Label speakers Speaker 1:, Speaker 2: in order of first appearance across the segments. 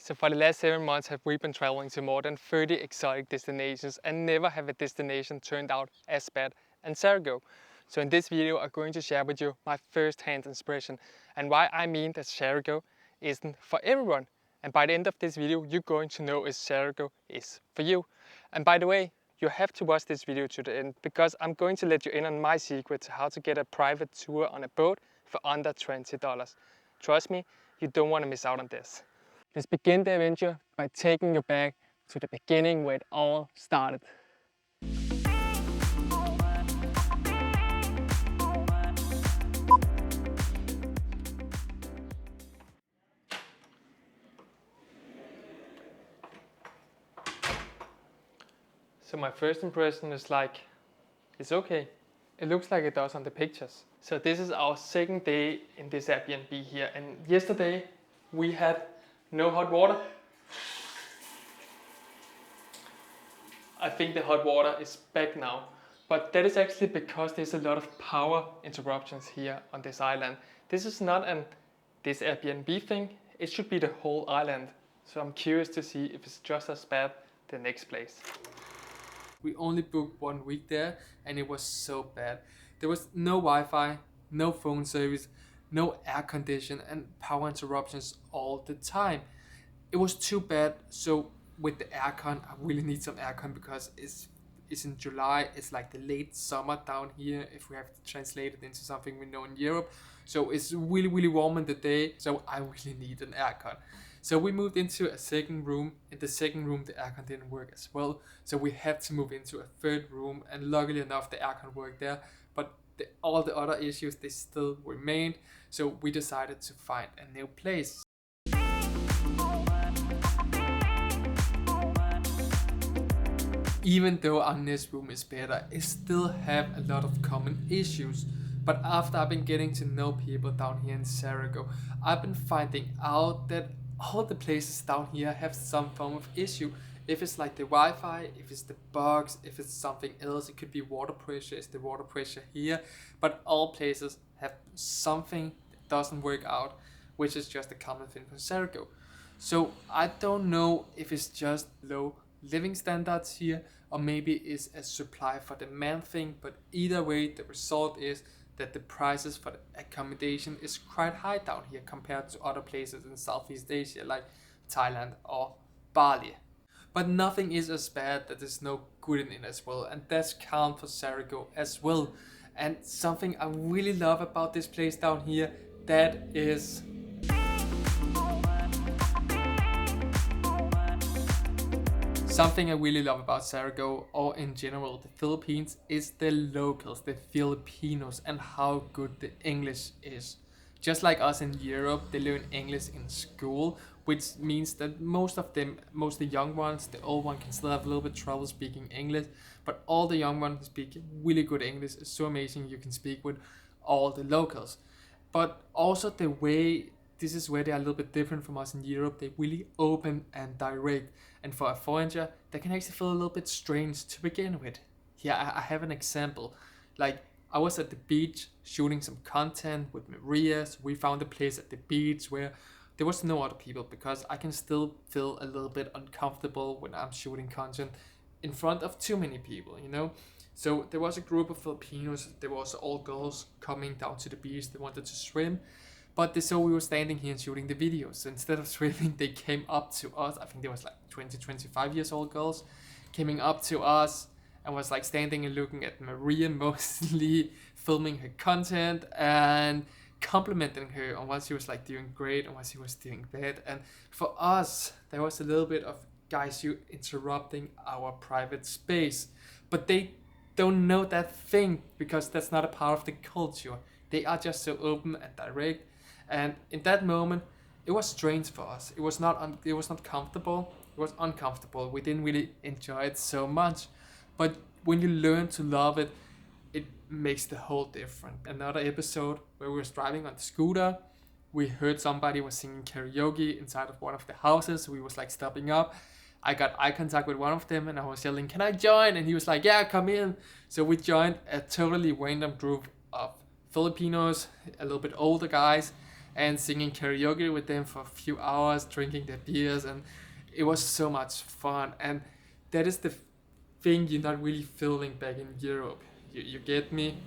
Speaker 1: So for the last 7 months have we been traveling to more than 30 exotic destinations and never have a destination turned out as bad as Siargao. So in this video I'm going to share with you my first-hand impression and why I mean that Siargao isn't for everyone. And by the end of this video you're going to know if Siargao is for you. And by the way, you have to watch this video to the end because I'm going to let you in on my secret to how to get a private tour on a boat for under $20. Trust me, you don't want to miss out on this. Let's begin the adventure by taking you back to the beginning where it all started. So my first impression is like, it's okay. It looks like it does on the pictures. So this is our second day in this Airbnb here, and yesterday we had no hot water. I think the hot water is back now, but that is actually because there's a lot of power interruptions here on this island. This is not this Airbnb thing, it should be the whole island. So I'm curious to see if it's just as bad the next place. We only booked 1 week there and it was so bad. There was no Wi-Fi, no phone service, no air condition and power interruptions all the time. It was too bad. So with the aircon, I really need some aircon because it's in July. It's like the late summer down here if we have to translate it into something we know in Europe. So it's really, really warm in the day. So I really need an aircon. So we moved into a second room. In the second room, the aircon didn't work as well. So we had to move into a third room. And luckily enough, the aircon worked there. But all the other issues, they still remained. So we decided to find a new place. Even though our nest room is better, it still have a lot of common issues. But after I've been getting to know people down here in Siargao, I've been finding out that all the places down here have some form of issue. If it's like the Wi-Fi, if it's the bugs, if it's something else, it could be water pressure, it's the water pressure here. But all places have something that doesn't work out, which is just a common thing for Siargao. So I don't know if it's just low living standards here or maybe it's a supply for demand thing, but either way the result is that the prices for the accommodation is quite high down here compared to other places in Southeast Asia like Thailand or Bali. But nothing is as bad that there's no good in it as well, and that's count for Siargao as well. And something I really love about this place down here, that is something I really love about Siargao, or in general the Philippines, is the locals, the Filipinos, and how good the English is. Just like us in Europe, they learn English in school, which means that most of the young ones, the old one can still have a little bit trouble speaking English, but all the young ones speak really good English. It's so amazing you can speak with all the locals. But also the way, this is where they are a little bit different from us in Europe, they're really open and direct. And for a foreigner, that can actually feel a little bit strange to begin with. Yeah, I have an example. Like, I was at the beach shooting some content with Maria. So we found a place at the beach where there was no other people because I can still feel a little bit uncomfortable when I'm shooting content in front of too many people, you know? So there was a group of Filipinos, there was all girls coming down to the beach, they wanted to swim. But they saw we were standing here and shooting the videos. So instead of swimming, they came up to us. I think there was like 20, 25 years old girls coming up to us and was like standing and looking at Maria, mostly filming her content and complimenting her on what she was like doing great and what she was doing bad. And for us, there was a little bit of, guys, you interrupting our private space. But they don't know that thing because that's not a part of the culture. They are just so open and direct. And in that moment, it was strange for us. It was not comfortable. It was uncomfortable. We didn't really enjoy it so much. But when you learn to love it, it makes the whole difference. Another episode where we were driving on the scooter, we heard somebody was singing karaoke inside of one of the houses. We was like stopping up. I got eye contact with one of them and I was yelling, "Can I join?" And he was like, "Yeah, come in." So we joined a totally random group of Filipinos, a little bit older guys, and singing karaoke with them for a few hours, drinking their beers, and it was so much fun. And that is the thing you're not really feeling back in Europe. You get me?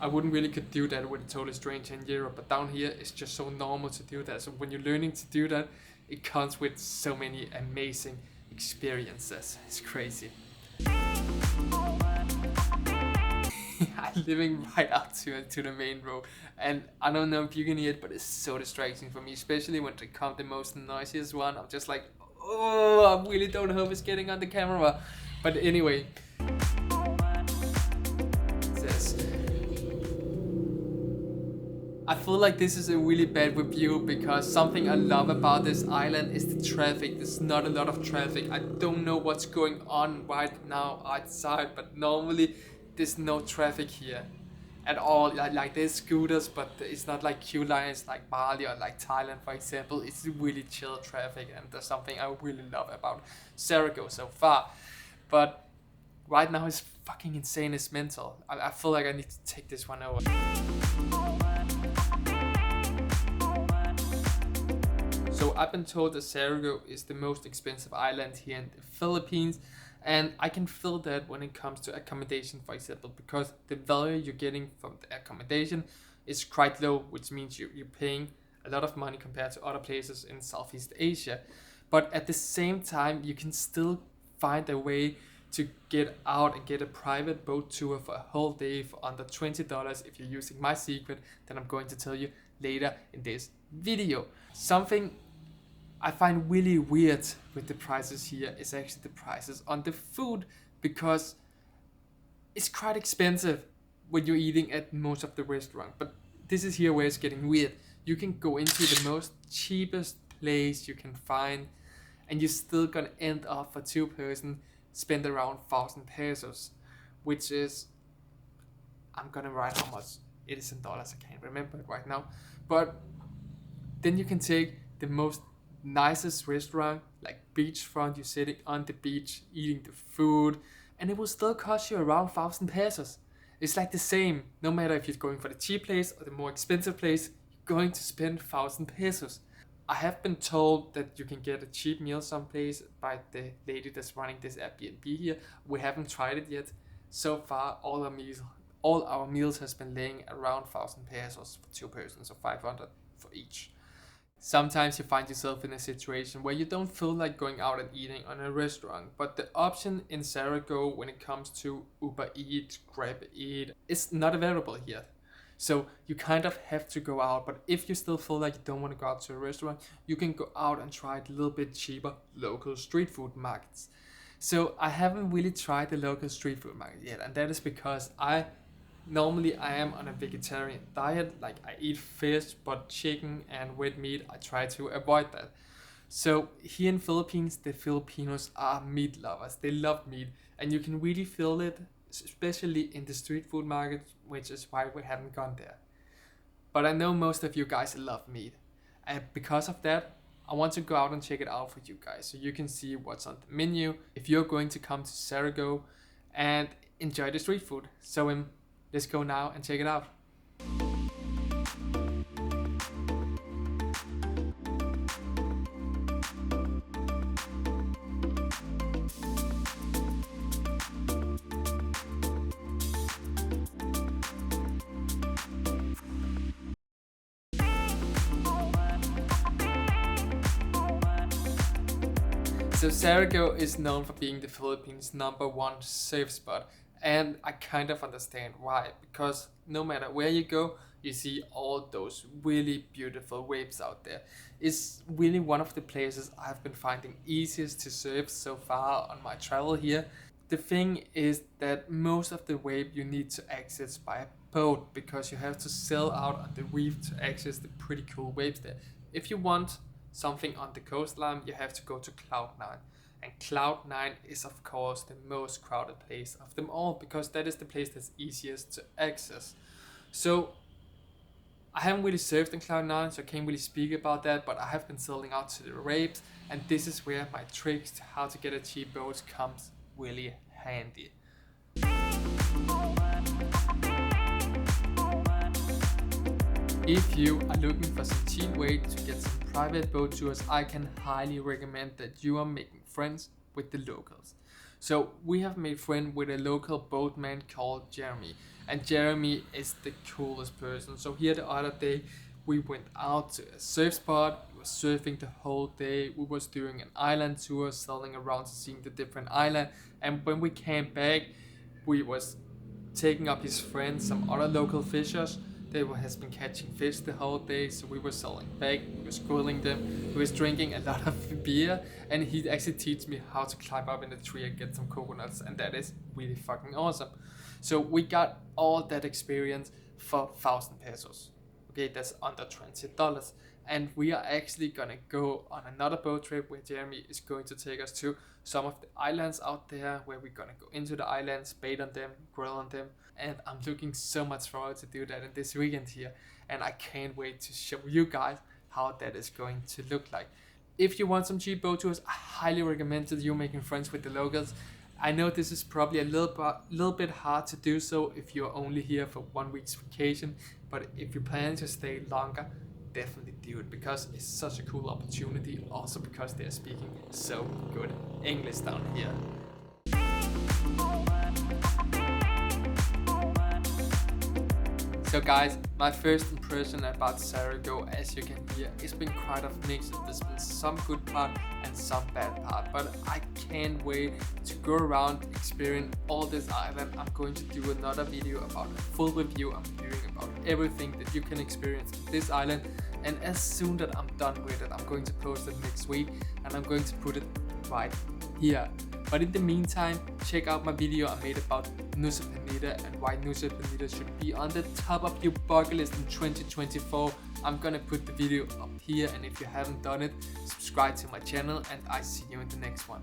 Speaker 1: I wouldn't really could do that with a total stranger in Europe, but down here it's just so normal to do that. So when you're learning to do that, it comes with so many amazing experiences. It's crazy. I'm living right up to the main road, and I don't know if you can hear it, but it's so distracting for me, especially when they come the most noisiest one. I'm just like, oh, I really don't hope it's getting on the camera. But anyway, this. I feel like this is a really bad review because something I love about this island is the traffic. There's not a lot of traffic. I don't know what's going on right now outside, but normally there's no traffic here at all. Like there's scooters, but it's not like queue lines like Bali or like Thailand, for example. It's really chill traffic, and that's something I really love about Siargao so far. But right now it's fucking insane. It's mental. I feel like I need to take this one over. So I've been told that Siargao is the most expensive island here in the Philippines, and I can feel that when it comes to accommodation, for example, because the value you're getting from the accommodation is quite low, which means you're paying a lot of money compared to other places in Southeast Asia. But at the same time, you can still find a way to get out and get a private boat tour for a whole day for under $20 if you're using my secret that I'm going to tell you later in this video. Something I find really weird with the prices here is actually the prices on the food, because it's quite expensive when you're eating at most of the restaurants. But this is here where it's getting weird. You can go into the most cheapest place you can find, and you're still gonna end up for 2 person spend around 1,000 pesos, which is, I'm gonna write how much it is in dollars, I can't remember it right now. But then you can take the most nicest restaurant, like beachfront, you're sitting on the beach eating the food, and it will still cost you around 1,000 pesos. It's like the same, no matter if you're going for the cheap place or the more expensive place, you're going to spend 1,000 pesos. I have been told that you can get a cheap meal someplace by the lady that's running this Airbnb here. We haven't tried it yet. So far, all our meals has been laying around 1,000 pesos for 2 persons, so 500 for each. Sometimes you find yourself in a situation where you don't feel like going out and eating on a restaurant, but the option in Siargao when it comes to Uber Eat, Grab Eat, is not available here. So you kind of have to go out, but if you still feel like you don't want to go out to a restaurant, you can go out and try a little bit cheaper local street food markets. So I haven't really tried the local street food market yet, and that is because normally I am on a vegetarian diet. Like I eat fish, but chicken and red meat, I try to avoid that. So here in Philippines, the Filipinos are meat lovers. They love meat, and you can really feel it, especially in the street food market, which is why we haven't gone there. But I know most of you guys love meat, and because of that, I want to go out and check it out for you guys, so you can see what's on the menu if you're going to come to Siargao and enjoy the street food. So let's go now and check it out. So Siargao is known for being the Philippines' #1 safe spot. And I kind of understand why, because no matter where you go, you see all those really beautiful waves out there. It's really one of the places I've been finding easiest to surf so far on my travel here. The thing is that most of the wave you need to access by a boat, because you have to sail out on the reef to access the pretty cool waves there. If you want something on the coastline, you have to go to Cloud9. And Cloud9 is of course the most crowded place of them all, because that is the place that's easiest to access. So I haven't really surfed in Cloud9, so I can't really speak about that, but I have been sailing out to the reefs, and this is where my tricks to how to get a cheap boat comes really handy. If you are looking for some cheap way to get some private boat tours, I can highly recommend that you are making friends with the locals. So we have made friends with a local boatman called Jeremy, and Jeremy is the coolest person. So here the other day we went out to a surf spot, we were surfing the whole day, we was doing an island tour, sailing around to seeing the different island, and when we came back we was taking up his friends, some other local fishers. Has been catching fish the whole day, so we were selling back, we was grilling them, we was drinking a lot of beer, and he actually teach me how to climb up in the tree and get some coconuts, and that is really fucking awesome. So we got all that experience for 1,000 pesos. Okay, that's under $20. And we are actually gonna go on another boat trip where Jeremy is going to take us to some of the islands out there, where we're gonna go into the islands, bait on them, grill on them, and I'm looking so much forward to do that in this weekend here, and I can't wait to show you guys how that is going to look like. If you want some cheap boat tours, I highly recommend that you making friends with the locals. I know this is probably a little bit hard to do so if you're only here for 1 week's vacation, but if you plan to stay longer, definitely do it, because it's such a cool opportunity, also because they're speaking so good English down here. So guys, my first impression about Siargao, as you can hear, it's been quite of mixed. There's been some good part and some bad part, but I can't wait to go around, experience all this island. I'm going to do another video about a full review. I'm doing about everything that you can experience on this island, and as soon that I'm done with it, I'm going to post it next week, and I'm going to put it right here. But in the meantime, check out my video I made about Nusa Penida and why Nusa Penida should be on the top of your bucket list in 2024. I'm gonna put the video up here, and if you haven't done it, subscribe to my channel, and I see you in the next one.